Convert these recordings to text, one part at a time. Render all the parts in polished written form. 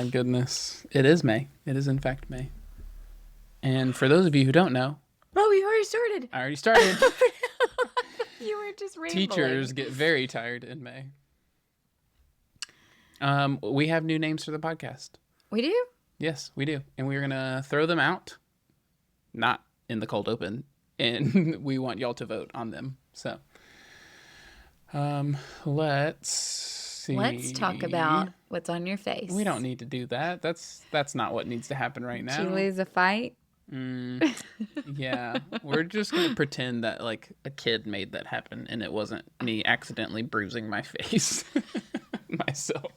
my goodness. It is May. It is, in fact, May. And for those of you who don't know... Oh, you already started. I already started. You were just rambling. Teachers get very tired in May. We have new names for the podcast. We do? Yes, we do. And we're going to throw them out. Not in the cold open. And we want y'all to vote on them. So, let's see. Let's talk about what's on your face. We don't need to do that. That's not what needs to happen right now. Did you lose a fight? Yeah. We're just going to pretend that like a kid made that happen and it wasn't me accidentally bruising my face myself.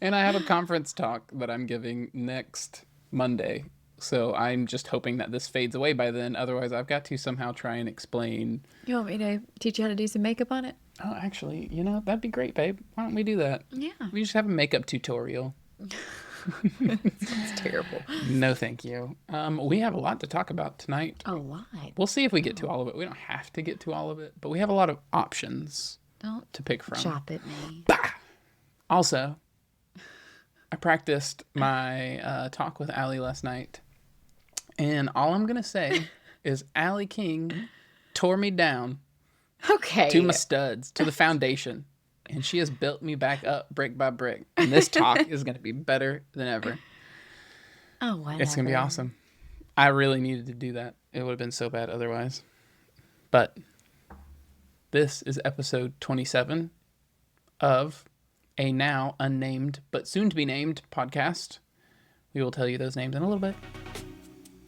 And I have a conference talk that I'm giving next Monday. So I'm just hoping that this fades away by then. Otherwise, I've got to somehow try and explain. You want me to teach you how to do some makeup on it? Oh, actually, that'd be great, babe. Why don't we do that? Yeah. We just have a makeup tutorial. Sounds terrible. No, thank you. We have a lot to talk about tonight. A lot. We'll see if we get to all of it. We don't have to get to all of it, but we have a lot of options to pick from. Chop at me. Bah! Also, I practiced my talk with Allie last night. And all I'm going to say is Allie King tore me down to my studs, to the foundation. And she has built me back up brick by brick. And this talk is going to be better than ever. Oh, whatever. It's going to be awesome. I really needed to do that. It would have been so bad otherwise. But this is episode 27 of a now unnamed but soon to be named podcast. We will tell you those names in a little bit.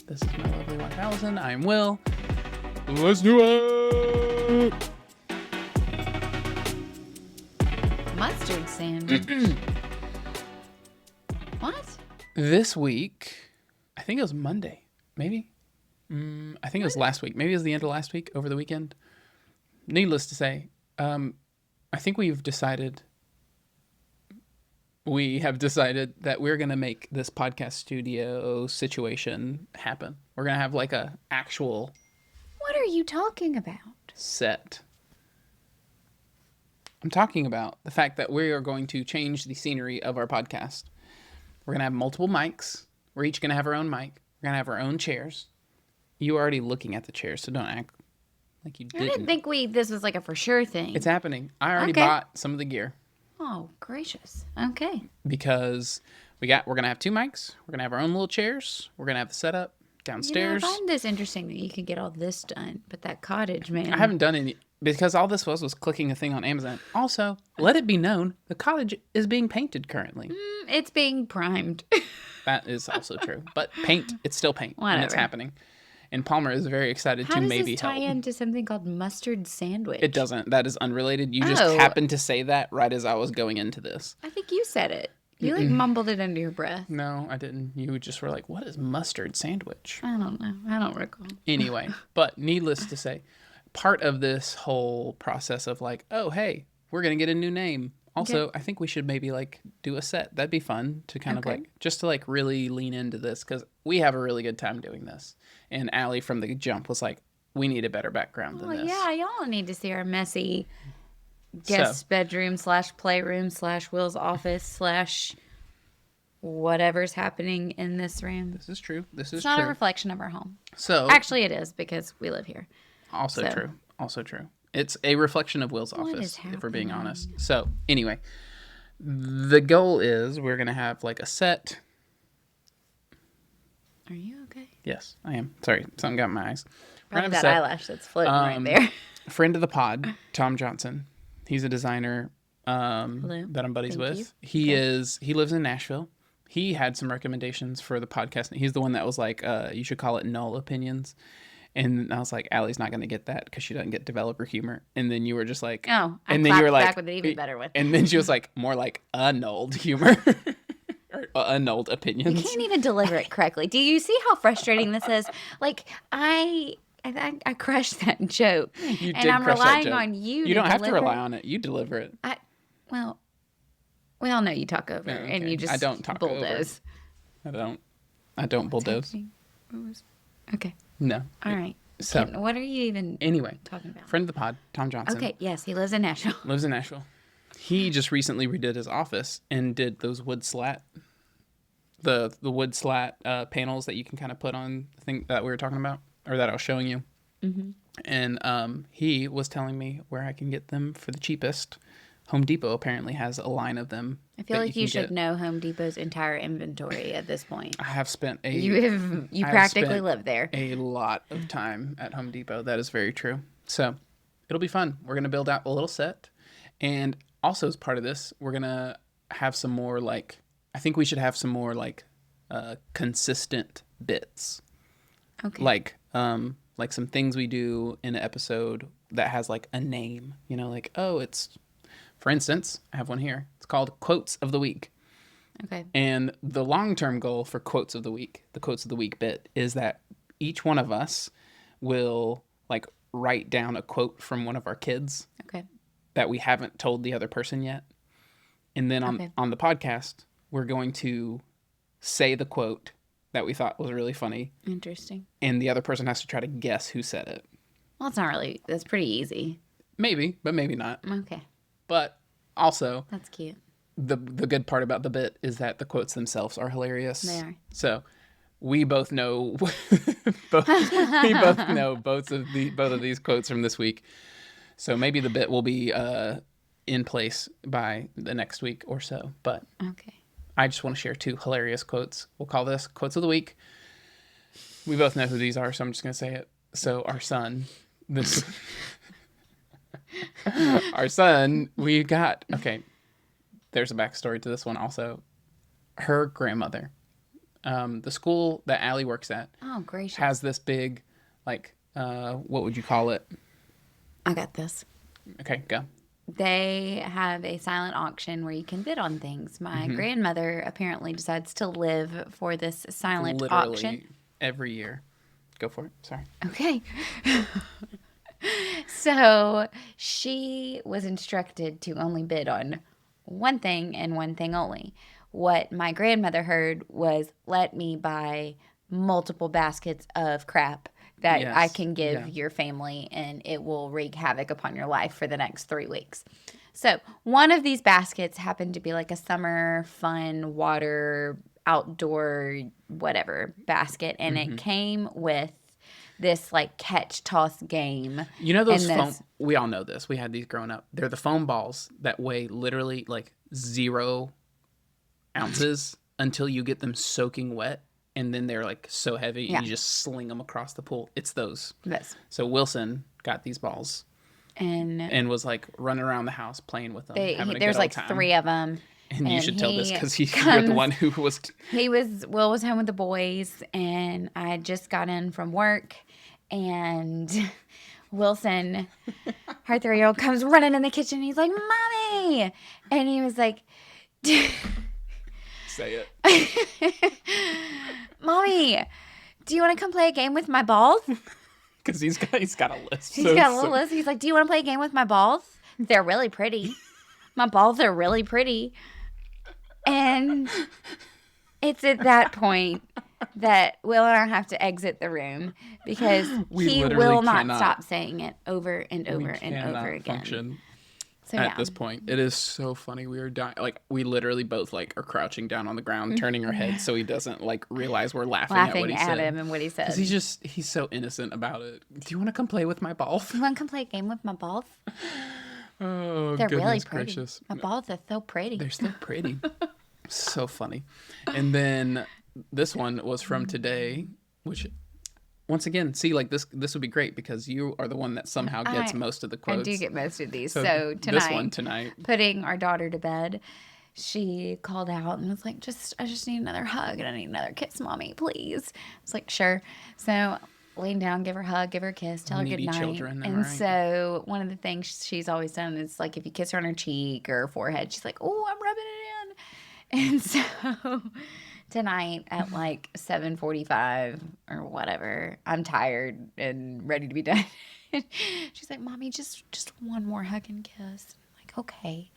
This is my lovely wife, Allison. I'm Will. Let's do it! Mustard sandwich. What? This week, I think it was Monday. Maybe? I think it was last week. Maybe it was the end of last week, over the weekend. Needless to say, I think we have decided that we're going to make this podcast studio situation happen. We're going to have like a actual... What are you talking about? ...set. I'm talking about the fact that we are going to change the scenery of our podcast. We're going to have multiple mics. We're each going to have our own mic. We're going to have our own chairs. You are already looking at the chairs, so don't act like you didn't. I didn't think this was like a for sure thing. It's happening. I already bought some of the gear. Oh, gracious. Okay. Because we're going to have two mics. We're going to have our own little chairs. We're going to have the setup downstairs. I find this interesting that you can get all this done, but that cottage, man. I haven't done any, because all this was clicking a thing on Amazon. Also, let it be known, the cottage is being painted currently. It's being primed. That is also true. But paint, it's still paint. Whatever. And it's happening. And Palmer is very excited to maybe help. How does this tie into something called mustard sandwich? It doesn't. That is unrelated. You just happened to say that right as I was going into this. I think you said it. You mumbled it under your breath. No, I didn't. You just were like, what is mustard sandwich? I don't know. I don't recall. Anyway, but needless to say, part of this whole process of like, oh, hey, we're going to get a new name. Also, I think we should maybe like do a set. That'd be fun to kind of like, just to like really lean into this because we have a really good time doing this. And Allie from the jump was like, we need a better background than this. Yeah, y'all need to see our messy guest bedroom / playroom / Will's office / whatever's happening in this room. This is true. It's not a reflection of our home. So actually, it is because we live here. Also true. Also true. It's a reflection of Will's office, if we're being honest. So anyway, the goal is we're going to have like a set. Are you okay? Yes, I am. Sorry, something got in my eyes. Probably that eyelash that's floating right there. Friend of the pod, Tom Johnson. He's a designer that I'm buddies with. He lives in Nashville. He had some recommendations for the podcast. He's the one that was like, you should call it Null Opinions. And I was like, Allie's not going to get that because she doesn't get developer humor. And then you were just like, oh, and then you were like, back with it even better with. And then she was like, more like annulled humor. Or annulled opinions. You can't even deliver it correctly. Do you see how frustrating this is? Like, I crushed that joke. You and did I'm crush relying that joke. on you You to don't have to deliver rely on it. You deliver it. Well, we all know you talk over and you just I don't talk bulldoze. Over. I don't bulldoze. Okay. No. All right. So, what are you even talking about? Friend of the pod, Tom Johnson. Okay, yes, he lives in Nashville. He just recently redid his office and did those wood slat the wood slat panels that you can kind of put on the thing that we were talking about, or that I was showing you. Mm-hmm. And he was telling me where I can get them for the cheapest. Home Depot apparently has a line of them. I feel like you can should get. know Home Depot's entire inventory at this point. I have spent You I have practically spent live there. a lot of time at Home Depot. That is very true. So it'll be fun. We're gonna build out a little set, and also as part of this, we're gonna have some more like. I think we should have some more like consistent bits. Okay. Like some things we do in an episode that has like a name, like, oh, it's, for instance, I have one here. It's called Quotes of the Week. Okay. And the long-term goal for Quotes of the Week, the Quotes of the Week bit, is that each one of us will like write down a quote from one of our kids Okay. that we haven't told the other person yet. And then Okay. on the podcast, we're going to say the quote that we thought was really funny, Interesting. and the other person has to try to guess who said it. Well, it's not really. That's pretty easy. Maybe, but maybe not. Okay. But also, That's cute. the good part about the bit is that the quotes themselves are hilarious. They are. So we both know we both know both of these quotes from this week. So maybe the bit will be in place by the next week or so. But Okay. I just want to share 2 hilarious quotes. We'll call this Quotes of the Week. We both know who these are, so I'm just going to say it. So our son, our son, okay, there's a backstory to this one also. Her grandmother, the school that Allie works at, Oh, gracious. has this big, like, what would you call it? I got this. Okay, go. They have a silent auction where you can bid on things. My grandmother apparently decides to live for this silent Literally auction. every year. Go for it. Sorry. Okay. So she was instructed to only bid on one thing and one thing only. What my grandmother heard was, let me buy multiple baskets of crap that Yes, I can give yeah. your family, and it will wreak havoc upon your life for the next 3 weeks. So one of these baskets happened to be like a summer fun water outdoor whatever basket, and it came with this like catch toss game. You know those And foam? this- We all know this. We had these growing up. They're the foam balls that weigh literally like 0 ounces until you get them soaking wet, and then they're like so heavy, Yeah. you just sling them across the pool. It's those. This. So Wilson got these balls And and was like running around the house playing with them. having a there's good like old time. 3 of them. And you should tell this because you're comes- the one who was. Will was home with the boys, and I just got in from work, and Wilson, her 3-year-old, comes running in the kitchen. He's like, "Mommy!" And he was like, Say it. "Mommy, do you want to come play a game with my balls?" Because he's got a list. He's got a little list. He's like, "Do you want to play a game with my balls? They're really pretty. My balls are really pretty." And it's at that point that Will and I have to exit the room because We he literally will not cannot. stop saying it over and We over and cannot over again. function So at yeah, this point. It is so funny. We are dying. Like we literally both like are crouching down on the ground, turning our heads so he doesn't like realize we're laughing at what laughing he at said. him and what he said. 'Cause he's so innocent about it. Do you want to come play with my balls? You want to come play a game with my balls? Oh, They're goodness really pretty. gracious. My balls are so pretty. They're so pretty. So funny. And then this one was from today, which once again, see, like this would be great because you are the one that somehow gets most of the I quotes. do get most of these. So So tonight, this one tonight. putting our daughter to bed, she called out and was like, I just need another hug and I need another kiss, Mommy, please. I was like, sure. So laying down, give her a hug, give her a kiss, tell her good Needy night. children, And right? so one of the things she's always done is like if you kiss her on her cheek or her forehead, she's like, oh, I'm rubbing it in. And so tonight at like 7:45 or whatever, I'm tired and ready to be done. She's like, Mommy, just one more hug and kiss. I'm like, okay.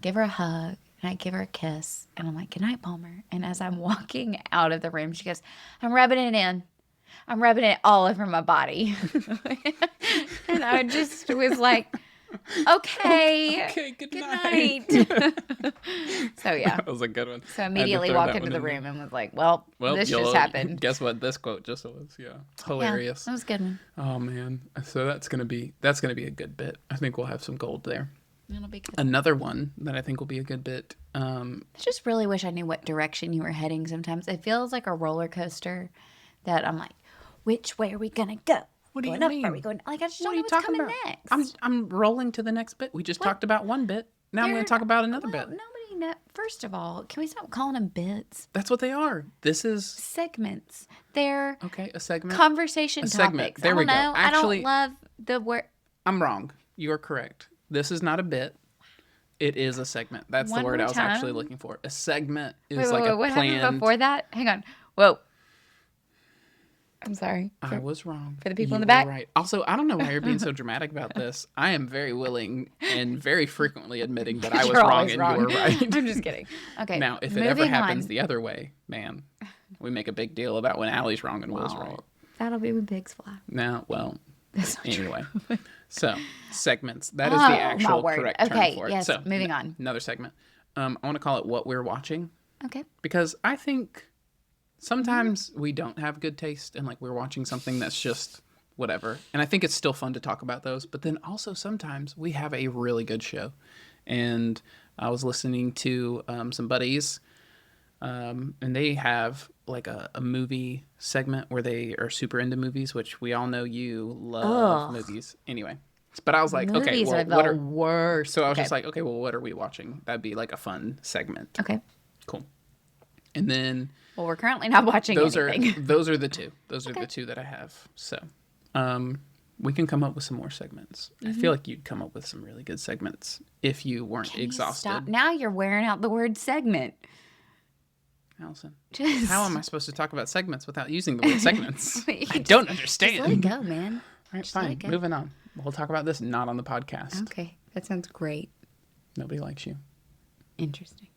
Give her a hug. And I give her a kiss. And I'm like, good night, Palmer. And as I'm walking out of the room, she goes, I'm rubbing it in. I'm rubbing it all over my body. And I just was like, Okay. Okay, good Good night. night. So yeah. That was a good one. So I had to immediately throw walked that into one the in there. room and was like, well, Well, this just you'll happened. guess what this quote just was. Yeah, hilarious. Yeah, that was a good one. Oh man, so that's gonna be a good bit. I think we'll have some gold there. That'll be good. Another one that I think will be a good bit. I just really wish I knew what direction you were heading sometimes. It feels like a roller coaster that I'm like, which way are we going to go? What do you Going up? mean? Are we going? Like, I just What don't are know you what's talking coming about? next. I'm rolling to the next bit. We just talked about one bit. Now I'm going to talk about another bit. Nobody know. First of all, can we stop calling them bits? That's what they are. This is Segments. They're okay. A segment. conversation A segment. topics. There I we don't go. know. Actually, I don't love the word. I'm wrong. You are correct. This is not a bit. It is a segment. That's the One word more I was actually time. looking for. A segment is Wait, like a what planned. happened before that? Hang on. Whoa. I'm sorry. I was wrong. For the people You in the were back? right. Also, I don't know why you're being so dramatic about this. I am very willing and very frequently admitting that I was You're wrong always and wrong. you were right. I'm just kidding. Okay. Now, if it ever moving happens on. the other way, man, we make a big deal about when Allie's wrong and Will's right. That'll be when pigs fly. Now, well, That's not anyway. true. So, segments. That is Oh, the my actual word. correct Okay, term for it. yes, So, moving on. Another segment. I want to call it What We're Watching Okay. because I think sometimes we don't have good taste and like we're watching something that's just whatever. And I think it's still fun to talk about those. But then also sometimes we have a really good show. And I was listening to some buddies and they have like a movie segment where they are super into movies, which we all know you love movies. Anyway. But I was like, okay, Movies well, are what the are... worst. So I was Okay. just like, okay, well, what are we watching? That'd be like a fun segment. Okay. Cool. And then Well, we're currently not watching those anything. are those are the two. Those are the two that I have. So, we can come up with some more segments. I feel like you'd come up with some really good segments if you weren't Can you exhausted. stop? Now you're wearing out the word segment. Allison, Just how am I supposed to talk about segments without using the word segments? You I just- don't Just let it understand. go, man. All right, Just let fine. it go. Moving on. We'll talk about this not on the podcast. Okay. That sounds great. Nobody likes you. Interesting.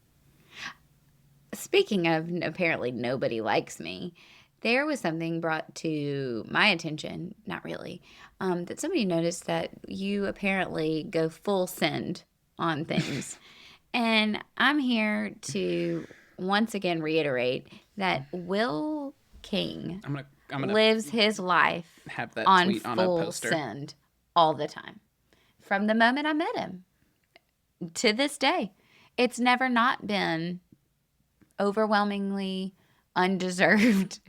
Speaking of apparently nobody likes me, there was something brought to my attention, not really, that somebody noticed that you apparently go full send on things. And I'm here to once again reiterate that Will King I'm gonna lives his life have that on tweet on a full poster. send all the time. From the moment I met him to this day, it's never not been overwhelmingly undeserved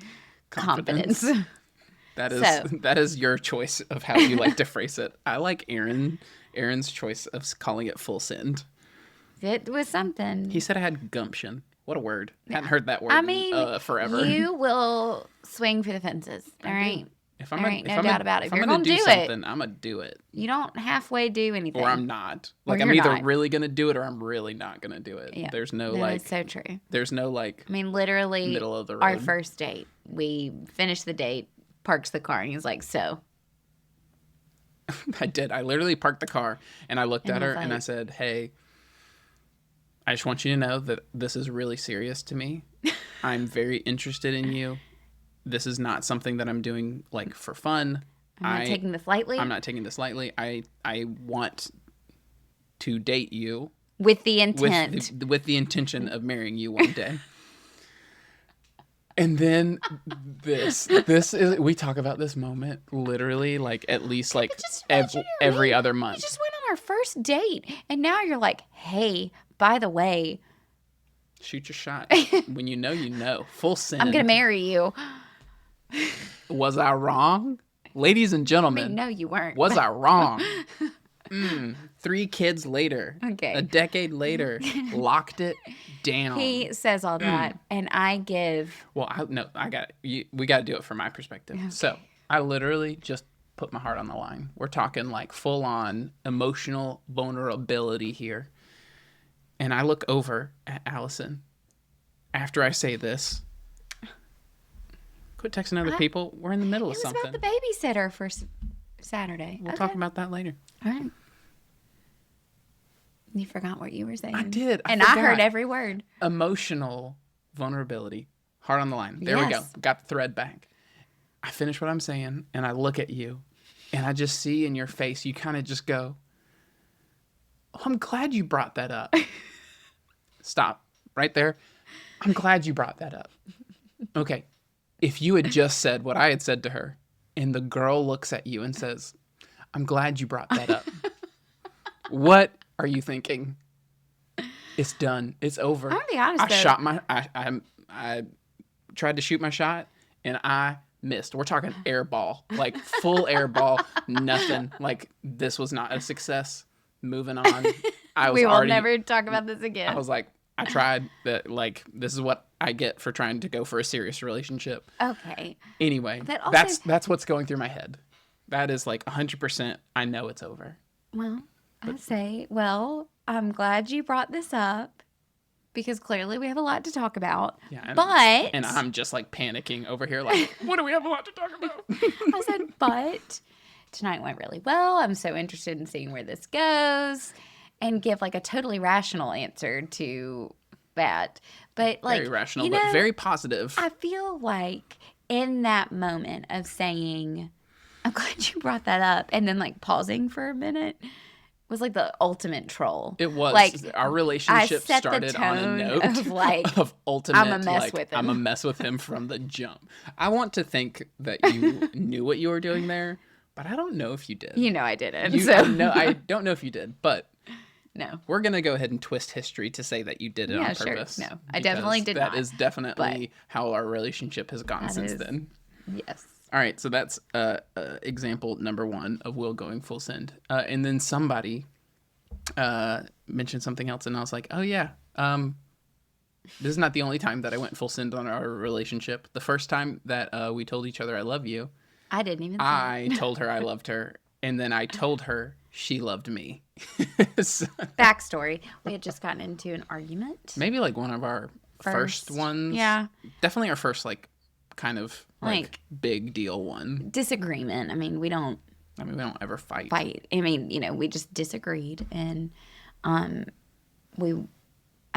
confidence. That is So- that is your choice of how you like to phrase it. I like Aaron's choice of calling it full send. It was something. He said I had gumption. What a word. Hadn't heard that word I mean, in, forever. you will swing for the fences. All right. If There I'm ain't no doubt about it. If If you're I'm gonna gonna do do it, something, I'm gonna do it. You don't halfway do anything. Or I'm not. Or Like I'm you're either not. really gonna do it or I'm really not gonna do it. Yeah, There's no that like is so true. there's no like I mean, literally, middle of the our road. first date, we finished the date, parks the car, and he's like, "So, I did. I literally parked the car and I looked And at I her was and I like- said, "Hey, I just want you to know that this is really serious to me. I'm very interested in you. This is not something that I'm doing like for fun. I'm not taking this lightly." I'm not taking this lightly. I want to date you With the intent. with the intention of marrying you one day." And then this is we talk about this moment literally like at least like just imagine you're every in- other We month. just went on our first date, and now you're like, "Hey, by the way, Shoot your shot. When you know. Full send. I'm gonna marry you." Was I wrong? Ladies and I gentlemen, mean, no, you weren't. was I wrong? 3 kids later, Okay. a decade later, locked it down. He says all that, and I give. Well, we got to do it from my perspective. So I literally just put my heart on the line. We're talking like full on emotional vulnerability here. And I look over at Allison after I say this. Quit texting other people. We're in the middle It of was something. about the babysitter for Saturday. We'll talk about that later. All right. You forgot what you were saying. I did. And I heard forgot. every word. Emotional vulnerability. Heart on the line. There we go. Yes. Got the thread back. I finish what I'm saying and I look at you and I just see in your face, you kind of just go, Oh, I'm glad you brought that up. Stop right there. I'm glad you brought that up. Okay. If you had just said what I had said to her, and the girl looks at you and says, I'm glad you brought that up. What are you thinking? It's done. It's over. I'm gonna be honest, I tried to shoot my shot and I missed. We're talking air ball, like full air ball, nothing. Like this was not a success. Moving on. We will never talk about this again. I was like, I tried that. Like this is what I get for trying to go for a serious relationship. Okay. Anyway, that's what's going through my head. That is like 100%. I know it's over. Well, I say, I'm glad you brought this up because clearly we have a lot to talk about. Yeah, but and I'm just like panicking over here, like, what do we have a lot to talk about? I said, but tonight went really well. I'm so interested in seeing where this goes, and give like a totally rational answer to that. But like very rational, but very positive. I feel like in that moment of saying, I'm glad you brought that up, and then like pausing for a minute was like the ultimate troll. It was. Like our relationship started on a note of like of ultimate. I'm a mess with him. I'm a mess with him from the jump. I want to think that you knew what you were doing there, but I don't know if you did. You know I didn't. No, I don't know if you did, but no. We're gonna go ahead and twist history to say that you did it on purpose. Sure. No, I definitely did not. That is definitely how our relationship has gone since then. Yes. All right, so that's example number 1 of Will going full send. And then somebody mentioned something else, and I was like, oh, yeah. This is not the only time that I went full send on our relationship. The first time that we told each other I love you. I didn't even I told her I loved her, and then I told her she loved me. So, backstory. We had just gotten into an argument. Maybe like one of our first ones. Yeah. Definitely our first like kind of like big deal one. Disagreement. I mean, we don't ever fight. I mean, we just disagreed, and I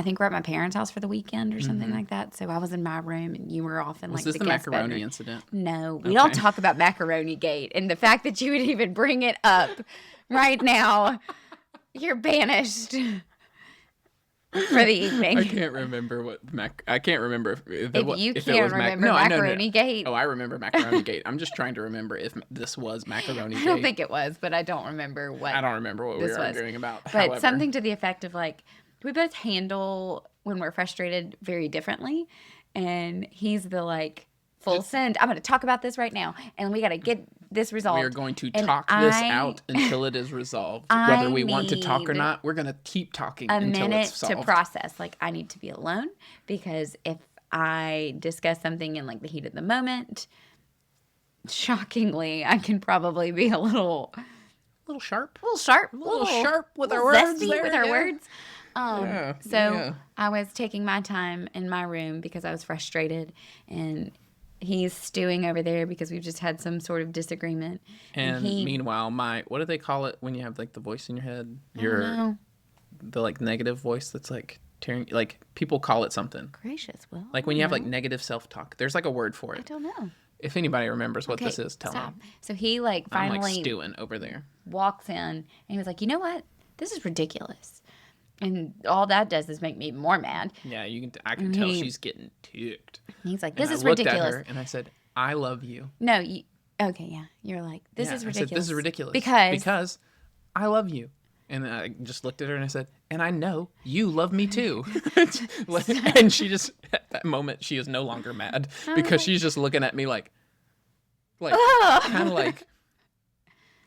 think we're at my parents' house for the weekend or something like that. So I was in my room and you were off in like Was this the the guest macaroni bedroom. incident? No, we don't talk about macaroni gate, and the fact that you would even bring it up right now, you're banished for the evening. I can't remember I can't remember if you can't remember macaroni gate. Oh, I remember macaroni gate. I'm just trying to remember if this was macaroni gate. I don't think it was, but I don't remember what. I don't remember what we were arguing about. But however. Something to the effect of like, we both handle when we're frustrated very differently, and he's the like full send. I'm going to talk about this right now, and we got to get this resolved. We are going to talk this out until it is resolved. Whether we want to talk or not, we're going to keep talking until it's solved. A minute to process. Like, I need to be alone, because if I discuss something in like the heat of the moment, shockingly, I can probably be a little sharp. A little sharp with our words. With our words. So I was taking my time in my room because I was frustrated, and he's stewing over there because we've just had some sort of disagreement. And meanwhile, what do they call it when you have like the voice in your head? The like negative voice that's like tearing, like people call it something. Gracious, Will. Like when you have like negative self-talk. There's like a word for it. I don't know. If anybody remembers what this is, tell me. So he like finally I'm like stewing over there. Walks in and he was like, you know what? This is ridiculous. And all that does is make me more mad. Yeah, I can tell she's getting ticked. He's like, this is ridiculous. ridiculous. I looked at her and I said, I love you. No, okay, yeah. You're like, this is ridiculous. I said, this is ridiculous. Because I love you. And I just looked at her and I said, and I know you love me too. And she just, at that moment, she is no longer mad because she's just looking at me like kind of like,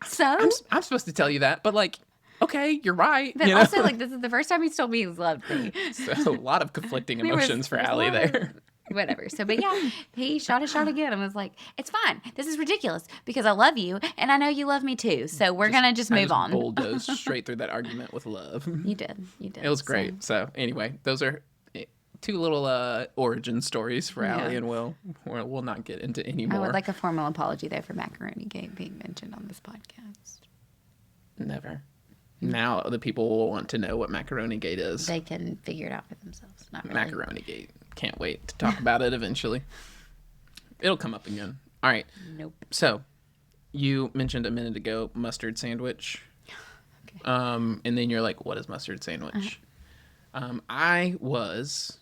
so I'm supposed to tell you that, but like, okay, you're right. But also, like, this is the first time he's told me he loved me. So a lot of conflicting emotions for Allie there. Whatever. So, but yeah, he shot a shot again and was like, it's fine. This is ridiculous because I love you and I know you love me too. So we're going to just move on. Bulldozed straight through that argument with love. You did. It was great. So anyway, those are two little origin stories for Allie and Will. We'll not get into any more. I would like a formal apology there for Macaroni Gate being mentioned on this podcast. Never. Now the people will want to know what Macaroni Gate is. They can figure it out for themselves. Not really. Macaroni Gate. Can't wait to talk about it eventually. It'll come up again. All right. Nope. So, you mentioned a minute ago mustard sandwich. Okay. And then you're like, what is mustard sandwich? I was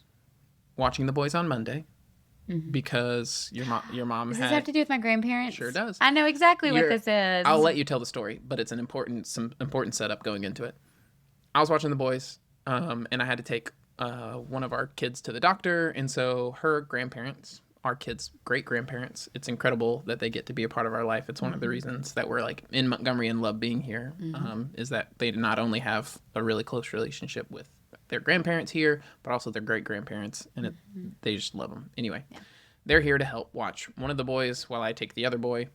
watching The Boys on Monday because your mom Does had... this have to do with my grandparents? Sure does. I know exactly what this is. I'll let you tell the story, but it's some important setup going into it. I was watching The Boys, and I had to take one of our kids to the doctor, and so her grandparents, our kids' great grandparents, it's incredible that they get to be a part of our life. It's one of the reasons that we're like in Montgomery and love being here, is that they not only have a really close relationship with their grandparents here, but also their great grandparents, and they just love them. Anyway, they're here to help watch one of the boys while I take the other boy.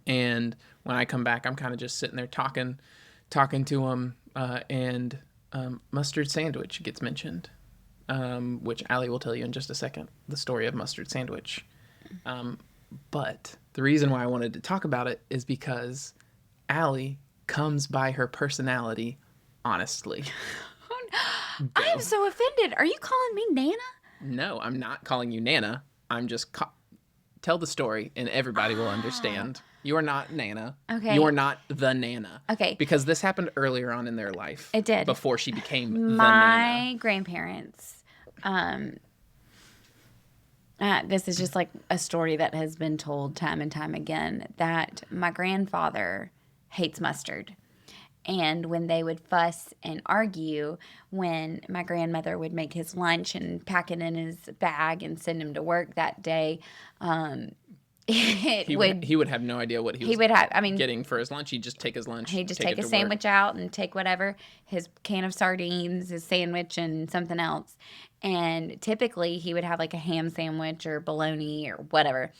And when I come back, I'm kind of just sitting there talking to him, and mustard sandwich gets mentioned, which Allie will tell you in just a second, the story of mustard sandwich. But the reason why I wanted to talk about it is because Allie comes by her personality honestly. I am so offended. Are you calling me Nana? No, I'm not calling you Nana. I'm just... Tell the story and everybody will understand. You are not Nana. Okay. You are not the Nana. Okay. Because this happened earlier on in their life. It did. Before she became the Nana. My grandparents, this is just like a story that has been told time and time again, that my grandfather hates mustard. And when they would fuss and argue, when my grandmother would make his lunch and pack it in his bag and send him to work that day, he would have no idea what he would have. I mean, getting for his lunch. He'd just take his lunch. He'd just take his sandwich out and take whatever, his can of sardines, his sandwich, and something else. And typically he would have like a ham sandwich or bologna or whatever.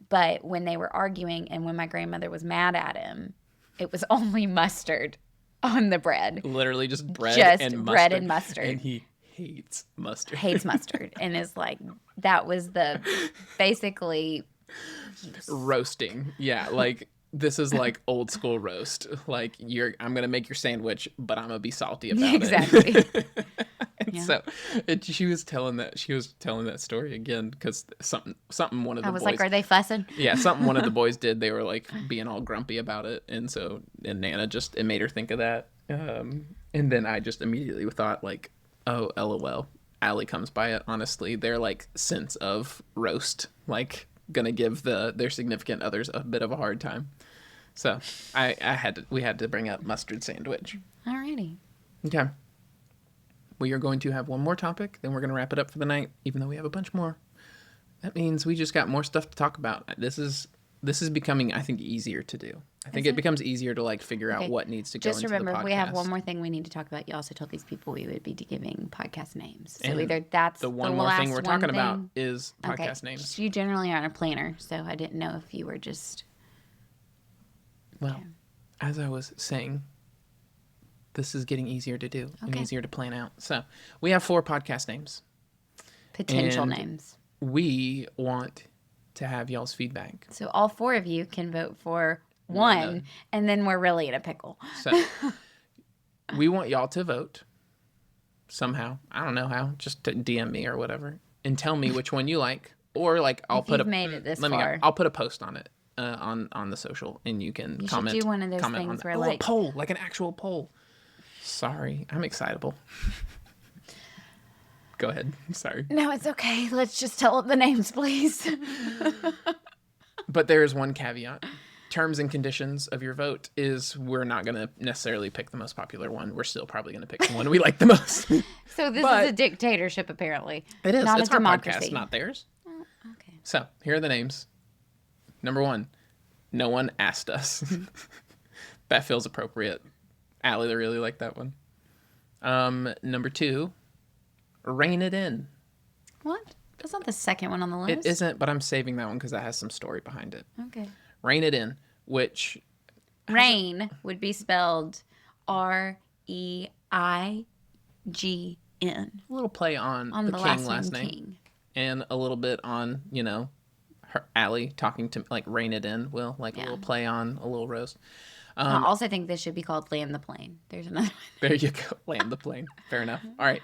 But when they were arguing and when my grandmother was mad at him, it was only mustard on the bread. Literally just bread and mustard. Bread and mustard. And he hates mustard. Hates mustard. And is like, that was the basically... Roasting. Yeah, like this is like old school roast. Like I'm going to make your sandwich, but I'm going to be salty about exactly. it. Yeah. So she was telling that story again because something one of the boys... I was like, are they fussing? Yeah, something one of the boys did. They were like being all grumpy about it. And Nana it made her think of that. And then I just immediately thought like, oh, LOL. Allie comes by it. Honestly, their like sense of roast, like gonna give their significant others a bit of a hard time. So we had to bring up mustard sandwich. Alrighty. Okay. We are going to have one more topic, then we're going to wrap it up for the night, even though we have a bunch more. That means we just got more stuff to talk about. This is becoming, I think, easier to do. I think it becomes easier to like figure out what needs to go into the podcast. Just remember, if we have one more thing we need to talk about, you also told these people we would be giving podcast names. So and either that's the one more thing we're talking about is podcast names. You generally aren't a planner, so I didn't know if you were just... Well, as I was saying... This is getting easier to do and easier to plan out. So we have 4 podcast names. Potential names. We want to have y'all's feedback. So all 4 of you can vote for one, and then we're really in a pickle. So we want y'all to vote somehow. I don't know how. Just to DM me or whatever and tell me which one you like. Or like I'll put made it this far. I'll put a post on it on the social, and you can comment. You should do one of those things where like a poll, like an actual poll. Sorry, I'm excitable. Go ahead. Sorry. No, it's okay. Let's just tell them the names, please. But there is one caveat. Terms and conditions of your vote is we're not going to necessarily pick the most popular one. We're still probably going to pick the one we like the most. So this is a dictatorship, apparently. It is. Not it's a our democracy. podcast, not theirs. Oh, okay. So here are the names. Number 1, no one asked us. That feels appropriate. Allie really liked that one. Number 2, Rein It In. What? That's not the second one on the list. It isn't, but I'm saving that one because that has some story behind it. Okay. Rein It In, which... Rain would be spelled R-E-I-G-N. A little play on the King last name. King. And a little bit on, Allie talking to, like, Rein It In, a little play on, a little roast. I also think this should be called Land the Plane. There's another one. There you go. Land the Plane. Fair enough. All right.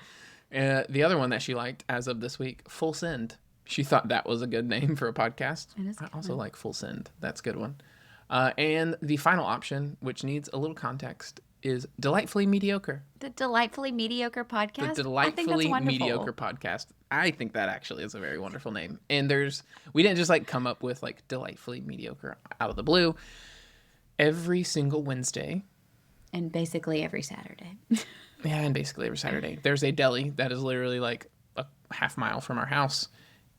The other one that she liked as of this week, Full Send. She thought that was a good name for a podcast. I also like Full Send. That's a good one. And the final option, which needs a little context, is Delightfully Mediocre. The Delightfully Mediocre podcast. The I think that's Delightfully wonderful. Mediocre podcast. I think that actually is a very wonderful name. And we didn't just like come up with like Delightfully Mediocre out of the blue. Every single Wednesday. And basically every Saturday. Yeah, and basically every Saturday. There's a deli that is literally like a half mile from our house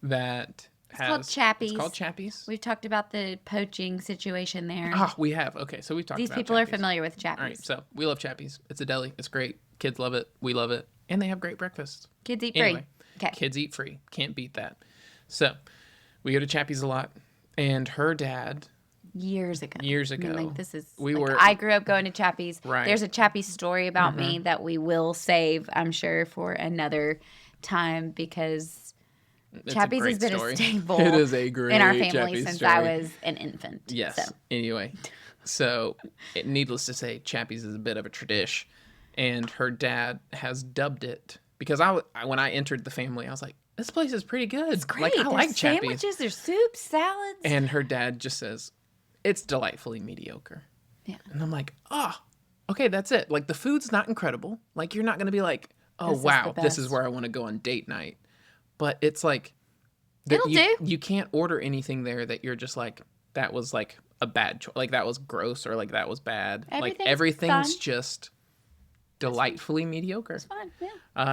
that It's called Chappie's. It's called Chappie's. We've talked about the poaching situation there. We have. Okay, so we've talked These about people Chappie's. are familiar with Chappie's. All right, so we love Chappie's. It's a deli. It's great. Kids love it. We love it. And they have great breakfast. Kids eat free. Anyway, Okay. Kids eat free. Can't beat that. So we go to Chappie's a lot. And her dad... Years ago. Like this is. I grew up going to Chappie's. Right. There's a Chappie's story about me that we will save, I'm sure, for another time because Chappie's has been a staple. It is a great in our family Chappie's since story. I was an infant. Yes. So. Anyway, so needless to say, Chappie's is a bit of a tradition, and her dad has dubbed it because when I entered the family, I was like, this place is pretty good. It's great. Like I like There's Chappie's. sandwiches, there's soups, salads. And her dad just says, it's delightfully mediocre. Yeah. And I'm like, okay, that's it. Like the food's not incredible. Like you're not going to be like, oh, This is wow, the this is best. where I want to go on date night. But it's like, It'll do. You can't order anything there that you're just like, that was like a bad choice. Like that was gross or like that was bad. Everything's fun. just delightfully mediocre. It's fun, yeah.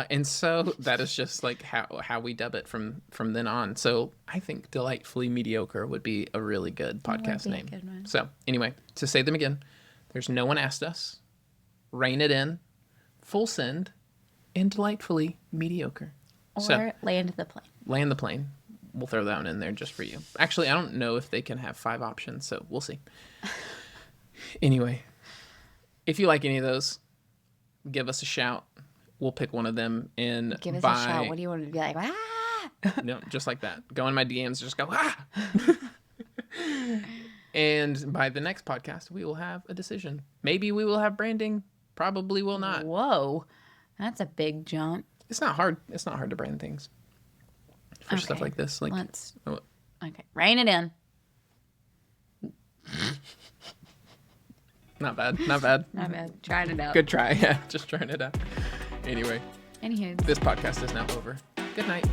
And so that is just like how we dub it from then on. So I think Delightfully Mediocre would be a really good podcast be a name. good one. So anyway, to say them again, there's No One Asked Us, Rein It In, Full Send, and Delightfully Mediocre. Or So Land the Plane. Land the Plane. We'll throw that one in there just for you. Actually, I don't know if they can have 5 options, so we'll see. Anyway, if you like any of those, give us a shout. We'll pick one of them and Give us a shout. What do you want to be like? No, just like that. Go in my DMs, just go, And by the next podcast, we will have a decision. Maybe we will have branding. Probably will not. Whoa. That's a big jump. It's not hard. It's not hard to brand things for stuff Okay. like this. Like, Let's. oh, Okay. Rein it in. not bad. Not bad. Not bad. Trying it out. Good try. Yeah, just trying it out. Anyway, Anywho. this podcast is now over. Good night.